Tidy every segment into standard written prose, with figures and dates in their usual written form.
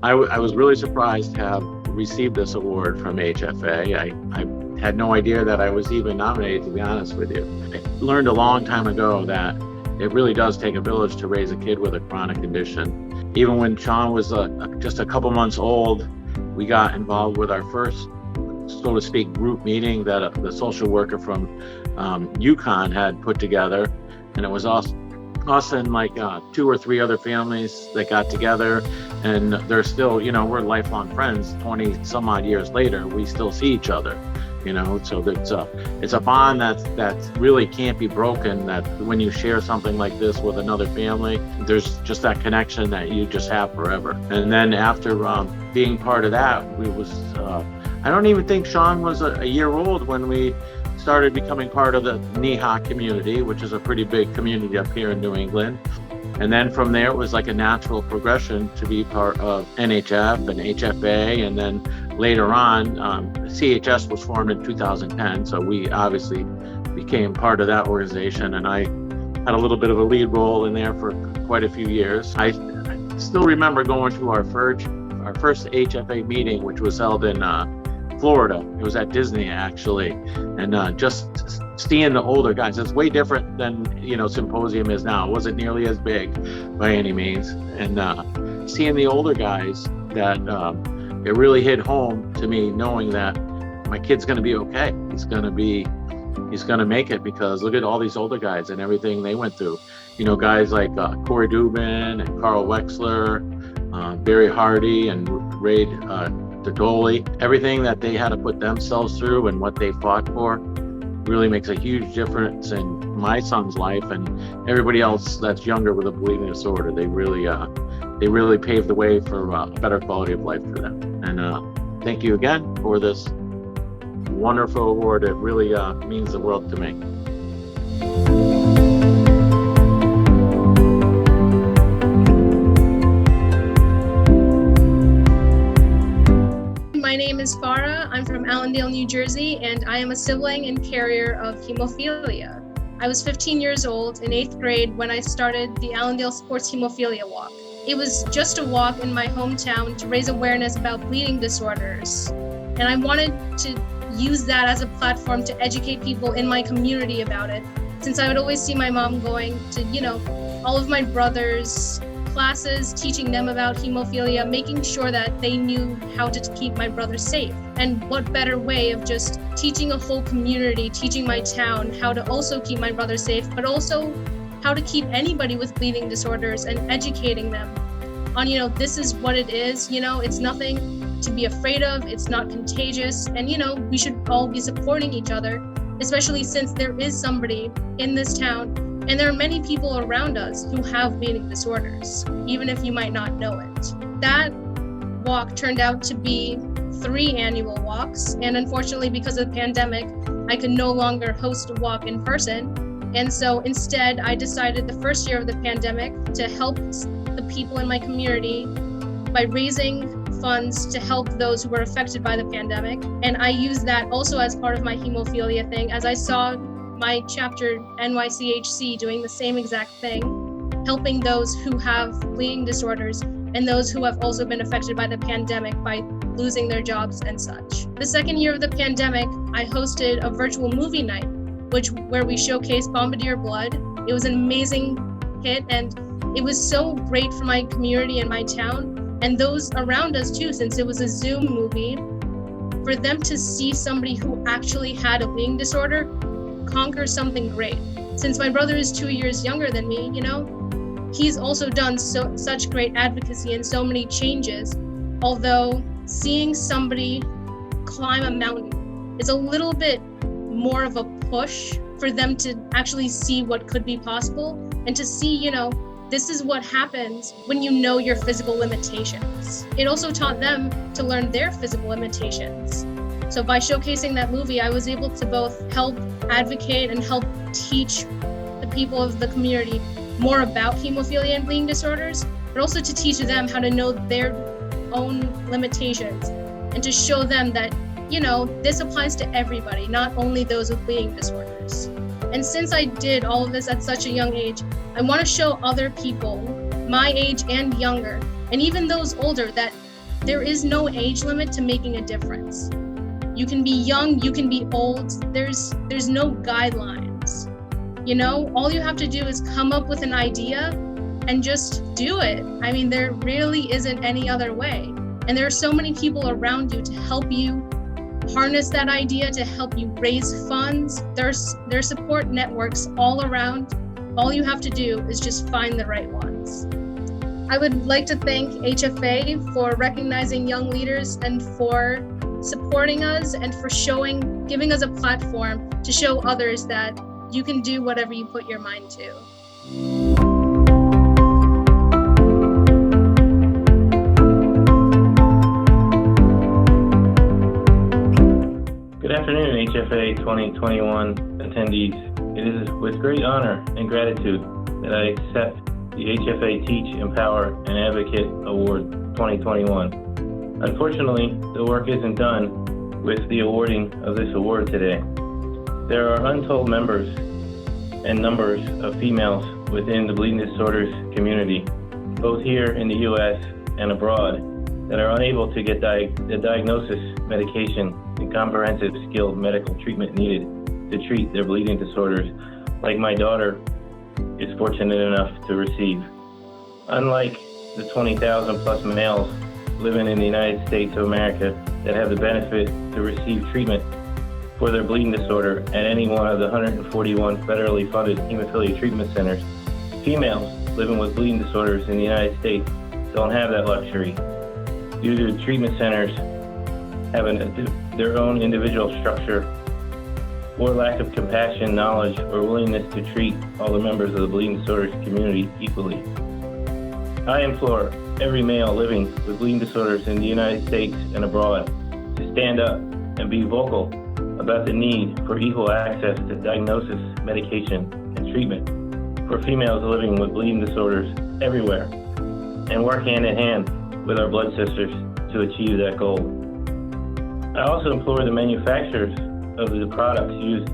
I was really surprised to have received this award from HFA. I had no idea that I was even nominated, to be honest with you. I learned a long time ago that it really does take a village to raise a kid with a chronic condition. Even when Sean was just a couple months old, we got involved with our first, so to speak, group meeting that the social worker from Yukon had put together. And it was us and like 2 or 3 other families that got together, and they're still, we're lifelong friends. 20 some odd years later, we still see each other, so it's a bond that really can't be broken, that when you share something like this with another family, there's just that connection that you just have forever. And then after being part of that, I don't even think Sean was a year old when we started becoming part of the Hfa community, which is a pretty big community up here in New England. And then from there, it was like a natural progression to be part of NHF and HFA. And then later on, CHS was formed in 2010. So we obviously became part of that organization. And I had a little bit of a lead role in there for quite a few years. I still remember going to our first HFA meeting, which was held in Florida. It was at Disney, actually. And just seeing the older guys, it's way different than Symposium is now. It wasn't nearly as big by any means. And seeing the older guys, that it really hit home to me, knowing that my kid's going to be okay. He's going to make it, because look at all these older guys and everything they went through. Guys like Corey Dubin and Carl Wexler, Barry Hardy and Ray Dodoli. Everything that they had to put themselves through and what they fought for really makes a huge difference in my son's life and everybody else that's younger with a bleeding disorder. They really paved the way for a better quality of life for them. And thank you again for this wonderful award. It really means the world to me. My name is Farah. I'm from Allendale, New Jersey, and I am a sibling and carrier of hemophilia. I was 15 years old in 8th grade when I started the Allendale Sports Hemophilia Walk. It was just a walk in my hometown to raise awareness about bleeding disorders. And I wanted to use that as a platform to educate people in my community about it, since I would always see my mom going to, all of my brothers' classes, teaching them about hemophilia, making sure that they knew how to keep my brothers safe. And what better way of just teaching a whole community, teaching my town how to also keep my brothers safe, but also how to keep anybody with bleeding disorders, and educating them on, this is what it is, it's nothing to be afraid of, it's not contagious, and we should all be supporting each other, especially since there is somebody in this town. And there are many people around us who have bleeding disorders, even if you might not know it. That walk turned out to be 3 annual walks. And unfortunately, because of the pandemic, I could no longer host a walk in person. And so instead, I decided the first year of the pandemic to help the people in my community by raising funds to help those who were affected by the pandemic. And I used that also as part of my hemophilia thing, as I saw my chapter NYCHC doing the same exact thing, helping those who have bleeding disorders and those who have also been affected by the pandemic by losing their jobs and such. The second year of the pandemic, I hosted a virtual movie night, where we showcased Bombardier Blood. It was an amazing hit, and it was so great for my community and my town and those around us too, since it was a Zoom movie. For them to see somebody who actually had a bleeding disorder conquer something great. Since my brother is 2 years younger than me, he's also done such great advocacy and so many changes. Although seeing somebody climb a mountain is a little bit more of a push for them to actually see what could be possible, and to see, this is what happens when you know your physical limitations. It also taught them to learn their physical limitations. So by showcasing that movie, I was able to both help advocate and help teach the people of the community more about hemophilia and bleeding disorders, but also to teach them how to know their own limitations, and to show them that, this applies to everybody, not only those with bleeding disorders. And since I did all of this at such a young age, I want to show other people, my age and younger, and even those older, that there is no age limit to making a difference. You can be young, you can be old, there's no guidelines. You know, all you have to do is come up with an idea and just do it. I mean, there really isn't any other way. And there are so many people around you to help you harness that idea, to help you raise funds. There's support networks all around. All you have to do is just find the right ones. I would like to thank HFA for recognizing young leaders and for supporting us and for giving us a platform to show others that you can do whatever you put your mind to. Good afternoon, HFA 2021 attendees. It is with great honor and gratitude that I accept the HFA Teach, Empower, and Advocate Award 2021. Unfortunately, the work isn't done with the awarding of this award today. There are untold members and numbers of females within the bleeding disorders community, both here in the U.S. and abroad, that are unable to get the diagnosis, medication, and comprehensive skilled medical treatment needed to treat their bleeding disorders, like my daughter is fortunate enough to receive. Unlike the 20,000 plus males living in the United States of America that have the benefit to receive treatment for their bleeding disorder at any one of the 141 federally funded hemophilia treatment centers, females living with bleeding disorders in the United States don't have that luxury due to treatment centers having their own individual structure or lack of compassion, knowledge, or willingness to treat all the members of the bleeding disorders community equally. I implore every male living with bleeding disorders in the United States and abroad to stand up and be vocal about the need for equal access to diagnosis, medication, and treatment for females living with bleeding disorders everywhere, and work hand in hand with our blood sisters to achieve that goal. I also implore the manufacturers of the products used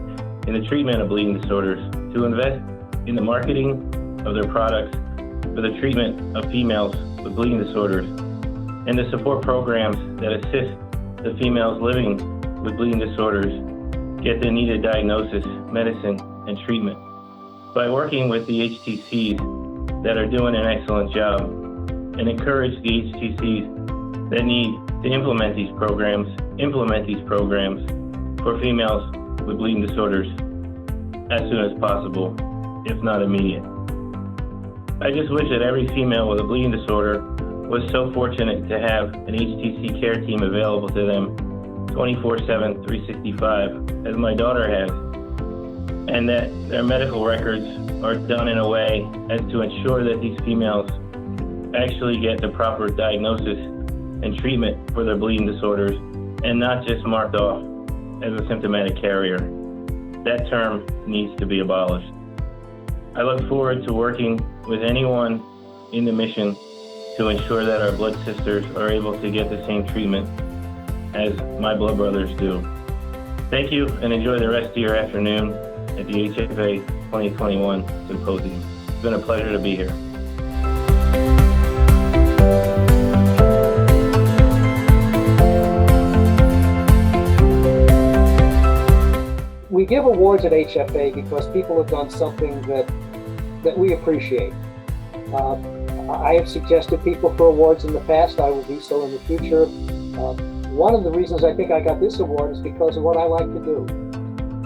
in the treatment of bleeding disorders to invest in the marketing of their products for the treatment of females with bleeding disorders and to support programs that assist the females living with bleeding disorders get the needed diagnosis, medicine, and treatment. By working with the HTCs that are doing an excellent job and encourage the HTCs that need to implement these programs for females with bleeding disorders as soon as possible, if not immediate. I just wish that every female with a bleeding disorder was so fortunate to have an HTC care team available to them 24/7, 365, as my daughter has, and that their medical records are done in a way as to ensure that these females actually get the proper diagnosis and treatment for their bleeding disorders and not just marked off as a symptomatic carrier. That term needs to be abolished. I look forward to working with anyone in the mission to ensure that our blood sisters are able to get the same treatment as my blood brothers do. Thank you, and enjoy the rest of your afternoon at the HFA 2021 Symposium. It's been a pleasure to be here. We give awards at HFA because people have done something that we appreciate. I have suggested people for awards in the past. I will do so in the future. One of the reasons I think I got this award is because of what I like to do,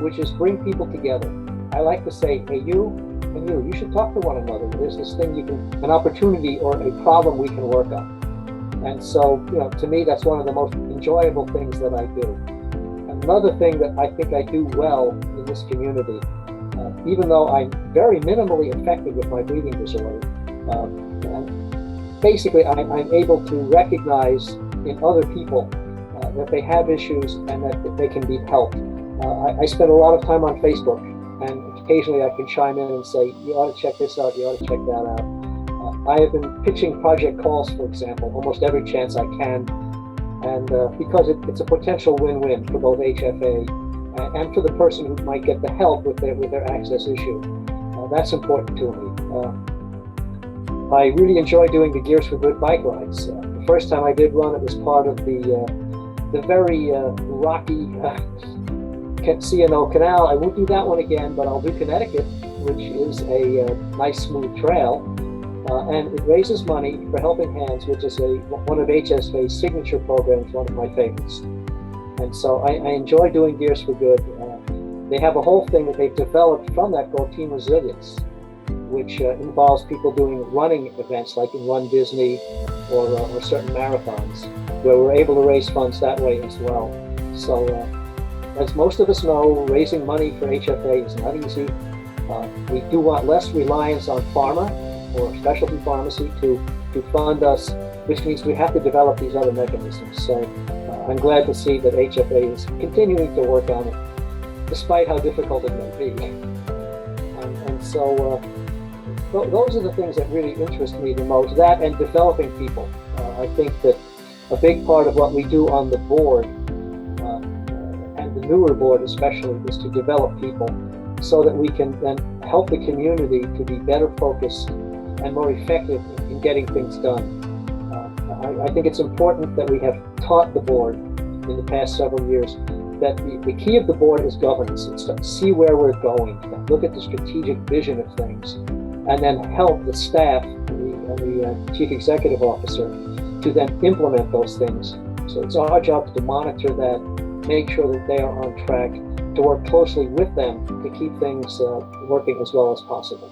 which is bring people together. I like to say, hey, you and you should talk to one another. There's this thing an opportunity or a problem we can work on. And so, to me, that's one of the most enjoyable things that I do. Another thing that I think I do well in this community, even though I'm very minimally affected with my bleeding disorder, basically I'm able to recognize in other people that they have issues and that they can be helped. I spend a lot of time on Facebook, and occasionally I can chime in and say, you ought to check this out, you ought to check that out. I have been pitching project calls, for example, almost every chance I can, and because it's a potential win-win for both HFA and for the person who might get the help with their access issue. That's important to me. I really enjoy doing the Gears for Good bike rides. first time I did run, it was part of the very rocky C&O Canal. I won't do that one again, but I'll do Connecticut, which is a nice smooth trail. And it raises money for Helping Hands, which is one of HSA's signature programs, one of my favorites. And so I enjoy doing Gears for Good. They have a whole thing that they've developed from that called Team Resilience, which involves people doing running events like in Run Disney or certain marathons, where we're able to raise funds that way as well. So as most of us know, raising money for HFA is not easy. We do want less reliance on pharma or specialty pharmacy to fund us, which means we have to develop these other mechanisms. So I'm glad to see that HFA is continuing to work on it, despite how difficult it may be. And so those are the things that really interest me the most, that and developing people. I think that a big part of what we do on the board, and the newer board especially, is to develop people so that we can then help the community to be better focused and more effective in getting things done. I think it's important that we have taught the board in the past several years that the key of the board is governance. It's to see where we're going, to look at the strategic vision of things, and then help the staff and the chief executive officer to then implement those things. So it's our job to monitor that, make sure that they are on track, to work closely with them to keep things working as well as possible.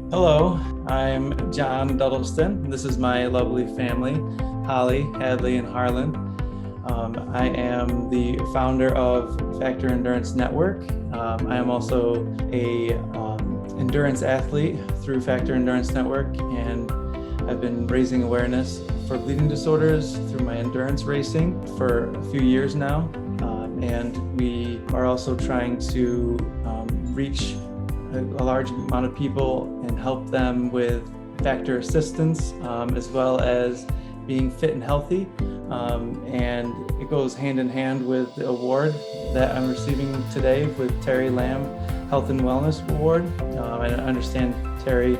Hello, I'm John Duddleston. This is my lovely family, Holly, Hadley, and Harlan. I am the founder of Factor Endurance Network. I am also a endurance athlete through Factor Endurance Network, and I've been raising awareness for bleeding disorders through my endurance racing for a few years now. And we are also trying to reach a large amount of people and help them with factor assistance, as well as being fit and healthy. And it goes hand in hand with the award that I'm receiving today with Terry Lamb Health and Wellness Award. I understand Terry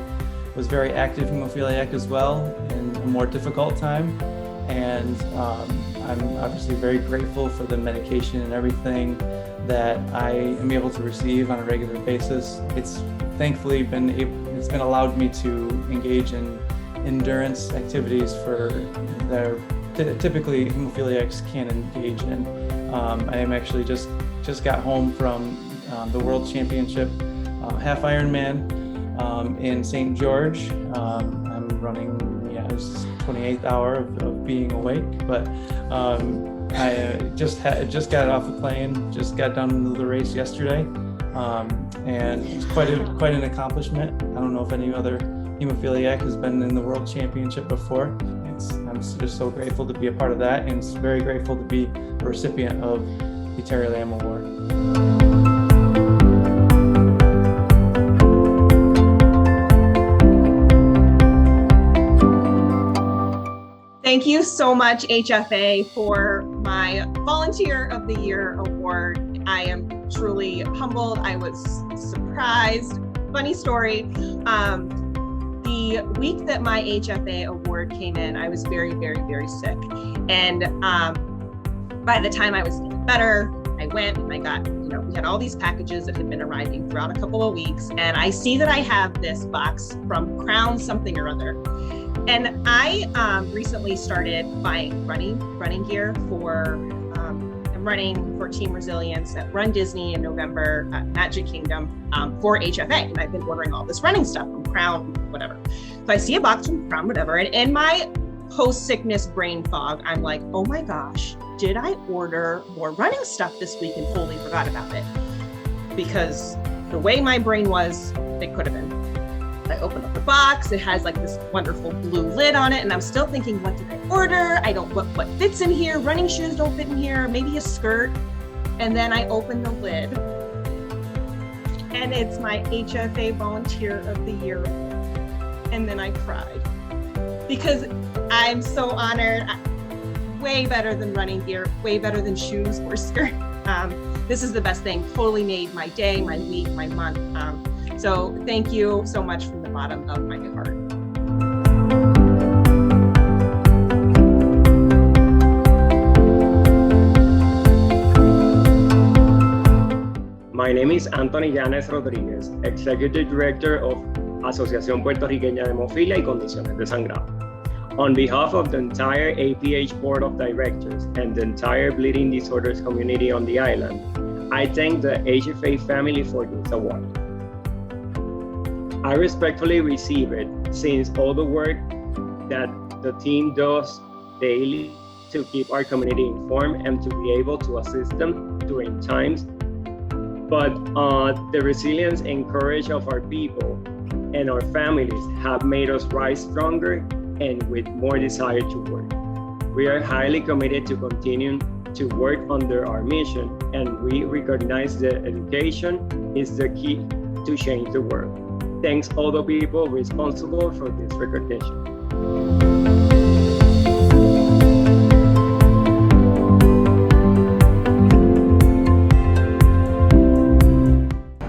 was very active hemophiliac as well in a more difficult time. And I'm obviously very grateful for the medication and everything that I am able to receive on a regular basis. It's thankfully it's been allowed me to engage in endurance activities that typically hemophiliacs can't engage in. I am actually just got home from the World Championship half Ironman in St. George. I'm running, it's 28th hour of being awake, but I just got off the plane, just got done with the race yesterday, and it's quite an accomplishment. I don't know if any other hemophiliac has been in the World Championship before. I'm just so grateful to be a part of that, and very grateful to be a recipient of the Terry Lamb Award. Thank you so much, HFA, for my Volunteer of the Year award. I am truly humbled. I was surprised. Funny story. The week that my HFA award came in, I was very, very, very sick. And by the time I was feeling better, I went and I got, we had all these packages that had been arriving throughout a couple of weeks. And I see that I have this box from Crown something or other. And I recently started buying running gear for, I'm running for Team Resilience at Run Disney in November at Magic Kingdom for HFA. And I've been ordering all this running stuff from Crown, whatever. So I see a box from Crown, whatever. And in my post-sickness brain fog, I'm like, oh my gosh, did I order more running stuff this week and totally forgot about it? Because the way my brain was, it could have been. I opened up the box, it has like this wonderful blue lid on it, and I'm still thinking, what did I order? What fits in here? Running shoes don't fit in here, maybe a skirt. And then I open the lid, and it's my HFA Volunteer of the Year. And then I cried because I'm so honored. Way better than running gear, way better than shoes or skirt. this is the best thing. Totally made my day, my week, my month. So thank you so much from the bottom of my heart. My name is Anthony Yanes Rodriguez, Executive Director of Asociación Puertorriqueña de Hemophilia y Condiciones de Sangrado. On behalf of the entire APH Board of Directors and the entire bleeding disorders community on the island, I thank the HFA family for this award. I respectfully receive it since all the work that the team does daily to keep our community informed and to be able to assist them during times. But the resilience and courage of our people and our families have made us rise stronger and with more desire to work. We are highly committed to continue to work under our mission, and we recognize that education is the key to change the world. Thanks all the people responsible for this recognition.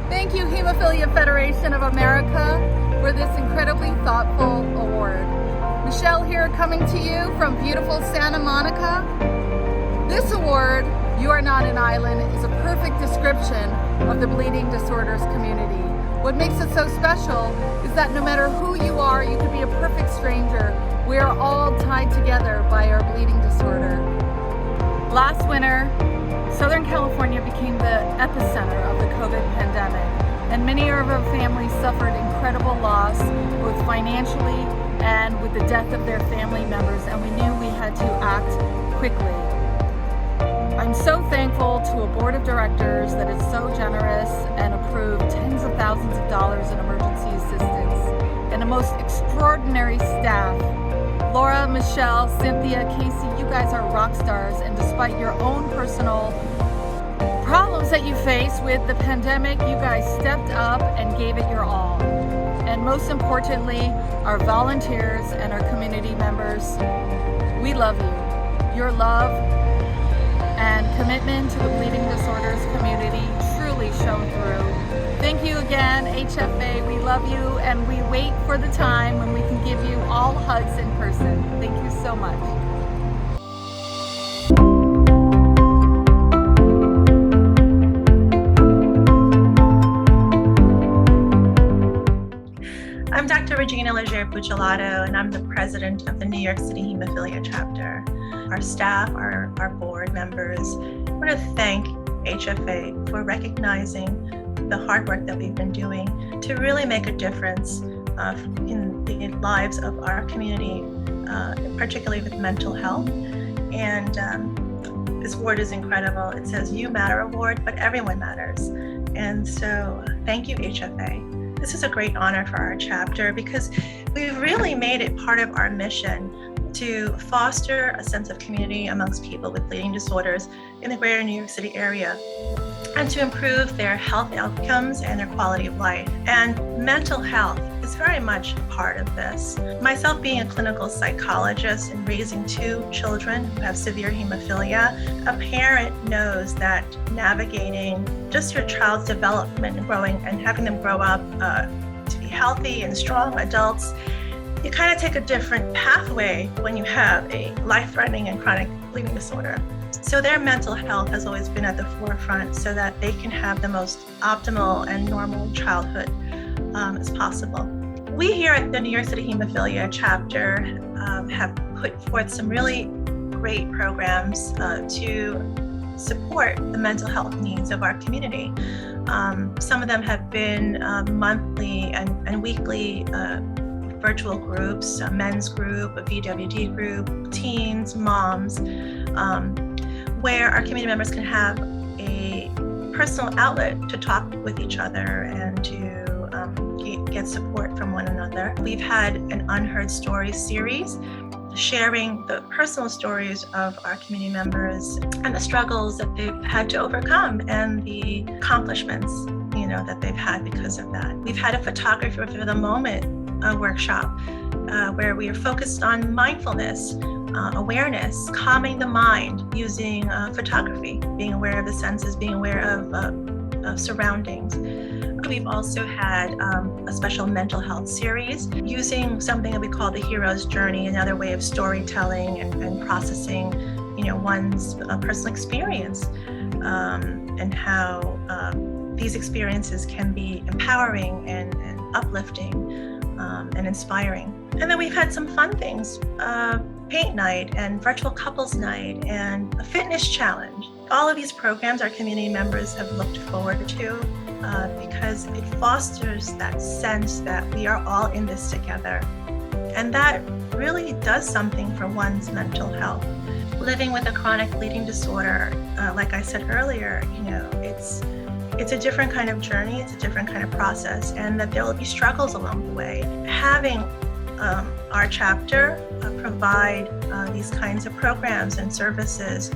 Thank you, Hemophilia Federation of America, for this incredibly thoughtful award. Michelle here, coming to you from beautiful Santa Monica. This award, You Are Not an Island, is a perfect description of the bleeding disorders community. What makes it so special is that no matter who you are, you could be a perfect stranger. We are all tied together by our bleeding disorder. Last winter, Southern California became the epicenter of the COVID pandemic, and many of our families suffered incredible loss, both financially and with the death of their family members, and we knew we had to act quickly. I'm so thankful to a board of directors that is so generous and approved tens of thousands of dollars in emergency assistance, and a most extraordinary staff. Laura, Michelle, Cynthia, Casey, you guys are rock stars, and despite your own personal problems that you face with the pandemic, you guys stepped up and gave it your all. And most importantly, our volunteers and our community members, we love you. Your love and commitment to the bleeding disorders community truly shone through. Thank you again, HFA. We love you, and we wait for the time when we can give you all hugs in person. Thank you so much. I'm Dr. Regina Leger-Buccellato, and I'm the president of the New York City Hemophilia Chapter. Our staff, our board members, I want to thank HFA for recognizing the hard work that we've been doing to really make a difference in the lives of our community, particularly with mental health. And this award is incredible. It says You Matter Award, but everyone matters. And so thank you, HFA. This is a great honor for our chapter because we've really made it part of our mission to foster a sense of community amongst people with bleeding disorders in the greater New York City area, and to improve their health outcomes and their quality of life. And mental health is very much a part of this. Myself being a clinical psychologist and raising 2 children who have severe hemophilia, a parent knows that navigating just your child's development and growing and having them grow up to be healthy and strong adults, you kind of take a different pathway when you have a life-threatening and chronic bleeding disorder. So their mental health has always been at the forefront so that they can have the most optimal and normal childhood as possible. We here at the New York City Hemophilia Chapter have put forth some really great programs to support the mental health needs of our community. Some of them have been monthly and weekly virtual groups, a men's group, a VWD group, teens, moms, where our community members can have a personal outlet to talk with each other and to get support from one another. We've had an Unheard Stories series sharing the personal stories of our community members and the struggles that they've had to overcome and the accomplishments, that they've had because of that. We've had a photography for the moment workshop where we are focused on mindfulness awareness, calming the mind using photography, being aware of the senses, being aware of surroundings. We've also had a special mental health series using something that we call the hero's journey, another way of storytelling and processing, one's personal experience, and how these experiences can be empowering and uplifting and inspiring. And then we've had some fun things, paint night and virtual couples night and a fitness challenge. All of these programs our community members have looked forward to because it fosters that sense that we are all in this together. And that really does something for one's mental health. Living with a chronic bleeding disorder, like I said earlier, it's a different kind of journey, it's a different kind of process, and that there will be struggles along the way. Having our chapter provide these kinds of programs and services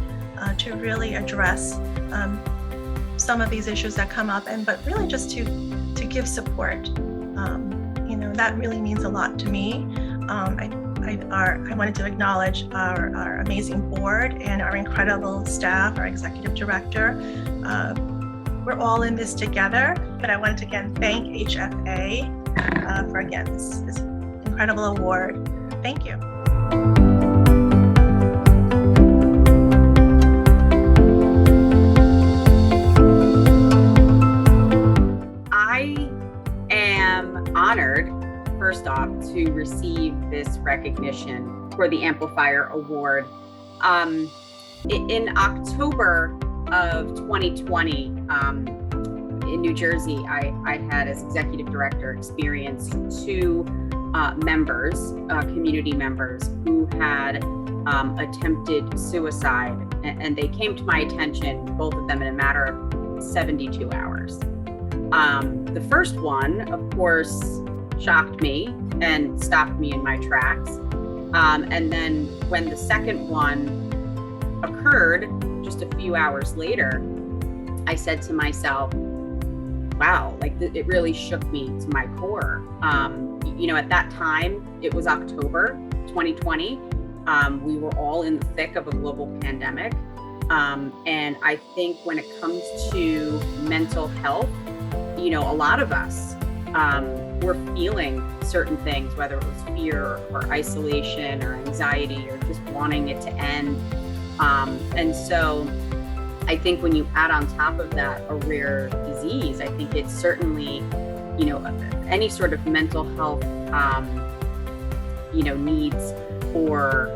to really address some of these issues that come up, but really just to give support. That really means a lot to me. I wanted to acknowledge our amazing board and our incredible staff, our executive director. We're all in this together, but I wanted to again thank HFA for again this incredible award. Thank you. I am honored, first off, to receive this recognition for the Amplifier Award. In October of 2020, in New Jersey, I had, as executive director, experienced two community members who had attempted suicide, and they came to my attention, both of them in a matter of 72 hours. The first one, of course, shocked me and stopped me in my tracks. And then when the second one occurred just a few hours later, I said to myself, wow, it really shook me to my core. At that time, it was October 2020. We were all in the thick of a global pandemic. And I think when it comes to mental health, a lot of us were feeling certain things, whether it was fear or isolation or anxiety or just wanting it to end. And so I think when you add on top of that a rare disease, I think it's certainly, any sort of mental health, needs or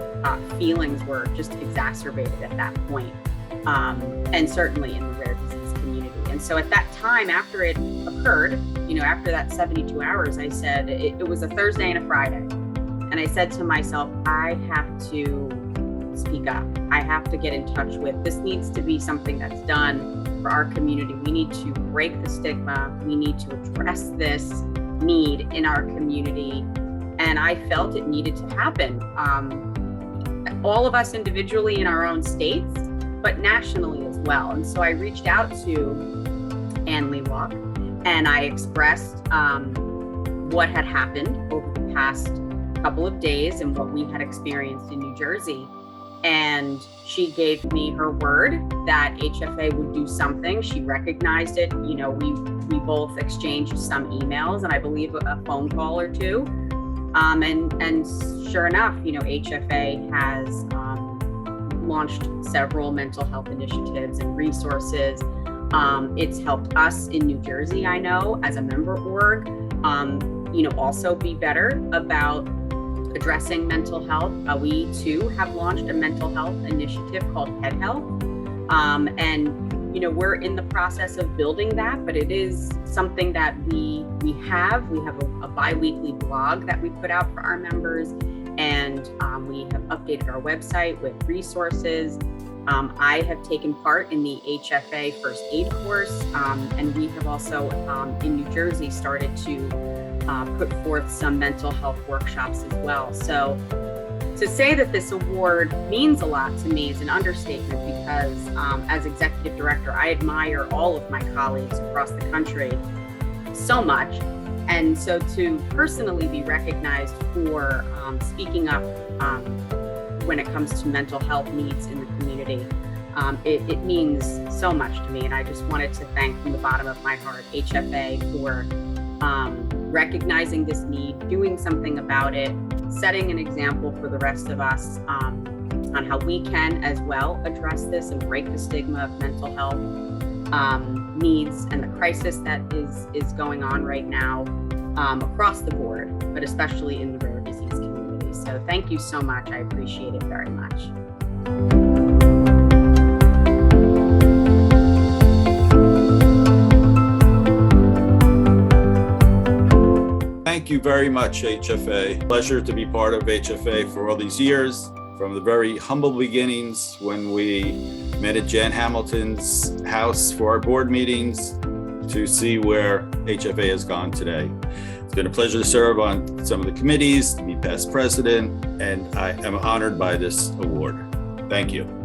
feelings were just exacerbated at that point. And certainly in the rare disease community. And so at that time, after it occurred, after that 72 hours, I said, it was a Thursday and a Friday. And I said to myself, I have to speak up. I have to get in touch with, this needs to be something that's done for our community. We need to break the stigma. We need to address this need in our community. And I felt it needed to happen. All of us individually in our own states, but nationally as well. And so I reached out to Ann Lewalk and I expressed what had happened over the past couple of days and what we had experienced in New Jersey. And she gave me her word that HFA would do something. She recognized it. We both exchanged some emails and I believe a phone call or two. And sure enough, HFA has launched several mental health initiatives and resources. It's helped us in New Jersey, I know, as a member org, also be better about addressing mental health. We too have launched a mental health initiative called Head Health. We're in the process of building that, but it is something that we have a bi-weekly blog that we put out for our members, and we have updated our website with resources. I have taken part in the HFA first aid course, and we have also in New Jersey started to put forth some mental health workshops as well. So to say that this award means a lot to me is an understatement, because as executive director, I admire all of my colleagues across the country so much. And so to personally be recognized for speaking up when it comes to mental health needs in the community. It means so much to me, and I just wanted to thank from the bottom of my heart HFA for recognizing this need, doing something about it, setting an example for the rest of us on how we can as well address this and break the stigma of mental health needs and the crisis that is going on right now across the board, but especially in the rare disease community. So thank you so much. I appreciate it very much. Thank you very much, HFA. Pleasure to be part of HFA for all these years, from the very humble beginnings when we met at Jan Hamilton's house for our board meetings to see where HFA has gone today. It's been a pleasure to serve on some of the committees, to be past president, and I am honored by this award. Thank you.